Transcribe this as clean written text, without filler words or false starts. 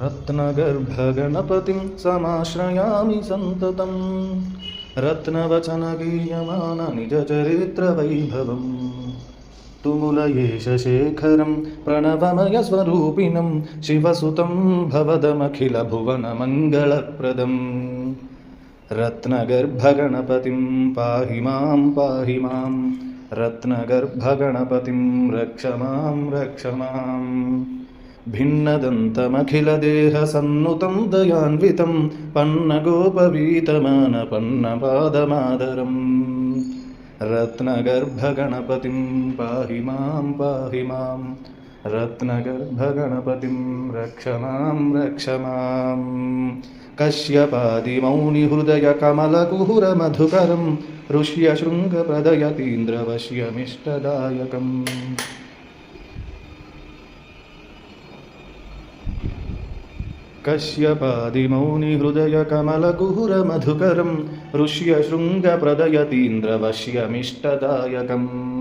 रत्नगर्भगणपतिं समाश्रयामि सन्ततं रत्नवचनगीयमान निजचरित्रवैभवं तुमुलयेशशेखरं प्रणवमयस्वरूपिणं शिवसुतं भवदमखिलभुवनमङ्गलप्रदम् रत्नगर्भगणपतिं पाहि मां रत्नगर्भगणपतिं रक्ष मां भिन्नदन्तमखिलदेहसन्नुतं दयान्वितं पन्नगोपवीतमानपन्नपादमादरम् रत्नगर्भगणपतिं पाहि मां रत्नगर्भगणपतिं रक्ष मां कश्यपादिमौनिहृदयकमलकुहुरमधुकरं ऋष्यशृङ्गप्रदयतीन्द्रवश्यमिष्टदायकम् कश्यपादिमौनिहृदयकमलकुहुरमधुकरं ऋष्यशृङ्गप्रदयतीन्द्रवश्यमिष्टदायकम्